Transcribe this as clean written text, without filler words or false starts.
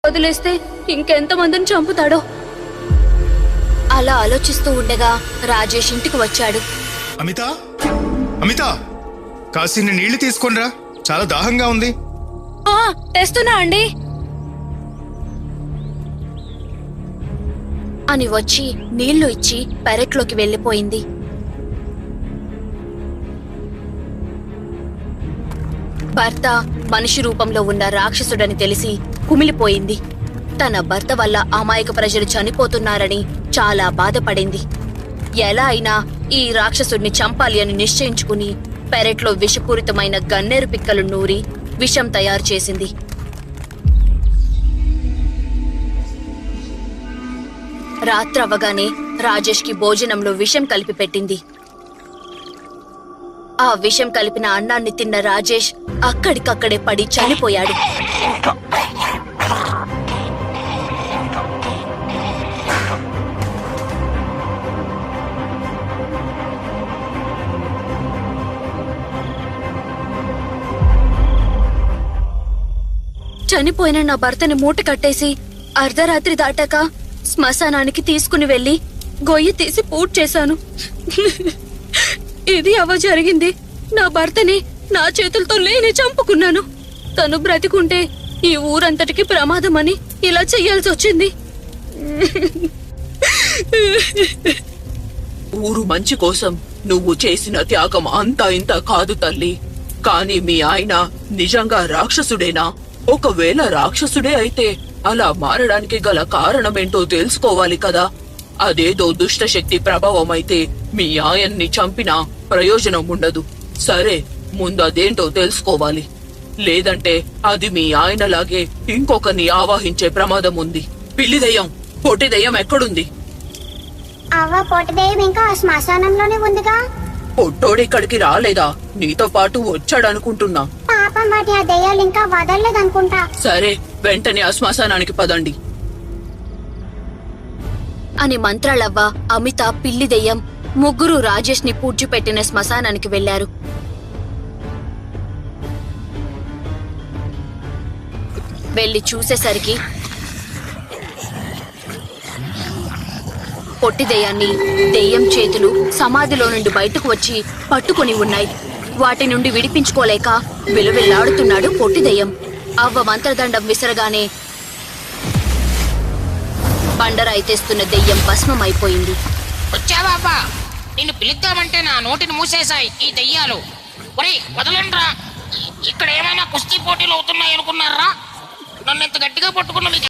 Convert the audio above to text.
వదిలేస్తే ఇంకెంతమందిని చంపుతాడో. అలా ఆలోచిస్తూ ఉండగా రాజేష్ ఇంటికి వచ్చాడు. అమిత, అమిత, కాసిన్ని నీళ్లు తీసుకొనిరా, చాలా దాహంగా ఉంది. తెస్తున్నా అండి అని వచ్చి నీళ్లు ఇచ్చి పెరట్లోకి వెళ్లిపోయింది. భర్త మనిషి రూపంలో ఉన్న రాక్షసుడని తెలిసి కుమిలిపోయింది. తన భర్త వల్ల అమాయక ప్రజలు చనిపోతున్నారని చాలా బాధపడింది. ఎలా అయినా ఈ రాక్షసుడిని చంపాలి అని నిశ్చయించుకుని పెరట్లో విషపూరితమైన గన్నేరు పిక్కలు నూరి విషం తయారు చేసింది. రాత్రవగానే రాజేష్ కి భోజనంలో విషం కలిపి పెట్టింది. ఆ విషం కలిపిన అన్నాన్ని తిన్న రాజేష్ అక్కడికక్కడే పడి చనిపోయాడు. చనిపోయిన నా భర్తని మూట కట్టేసి అర్ధరాత్రి దాటాక శ్మశానానికి తీసుకుని వెళ్లి గొయ్యి తీసి పూడ్ చేశాను. ఇది జరిగింది. నా భర్తని నా చేతులతో లేని చంపుకున్నాను. తను బ్రతికుంటే ఈ ఊరంతటికి ప్రమాదమని ఇలా చెయ్యాల్సి వచ్చింది. ఊరు మంచి కోసం నువ్వు చేసిన త్యాగం అంతా ఇంత కాదు తల్లి. కాని మీ ఆయన నిజంగా రాక్షసుడేనా? ఒకవేళ రాక్షసుడే అయితే అలా మారడానికి గల కారణమేంటో తెలుసుకోవాలి కదా. అదేదో దుష్టశక్తి ప్రభావం అయితే మీ ఆయన్ని చంపినా ప్రయోజనం ఉండదు. సరే, ముందు అదేంటో తెలుసుకోవాలి. లేదంటే అది మీ ఆయనలాగే ఇంకొకరిని ఆవాహించే ప్రమాదం ఉంది. పిల్లి దెయ్యం, పొట్టి దెయ్యం ఎక్కడుంది? పొట్టి దెయ్యం ఇంకా శ్మశానంలోనే ఉందిగా. పొట్టోడు ఇక్కడికి రాలేదా? నీతో పాటు వచ్చాడనుకుంటున్నా. పాపం వాటి ఆ దెయ్యాలు ఇంకా వదలలేదనుకుంటా. సరే, వెంటనే ఆ శ్మశానానికి పదండి అని మంత్రాలవ్వ, అమిత, పిల్లి దెయ్యం ముగ్గురు రాజేష్ ని పూడ్చిపెట్టిన శ్మశానానికి వెళ్లారు. వెళ్లి చూసేసరికి పొట్టి దెయ్యాన్ని దెయ్యం చేతులు సమాధిలో నుండి బయటకు వచ్చి పట్టుకుని ఉన్నాయి. వాటి నుండి విడిపించుకోలేక విలువిల్లాడుతున్నాడు పొట్టి దెయ్యం. అవ్వ మంత్రదండం విసరగానే బండరాయి తెస్తున్న దెయ్యం భస్మమైపోయింది. వచ్చావా? నిన్ను పిలుద్దామంటే నా నోటిని మూసేశాయి ఈ దెయ్యాలు. ఒరే వదలండ్రా, ఇక్కడ ఏమైనా కుస్తీ పోటీలు అవుతున్నాయి అనుకున్నారా? నన్ను ఎంత గట్టిగా పట్టుకున్న మీకు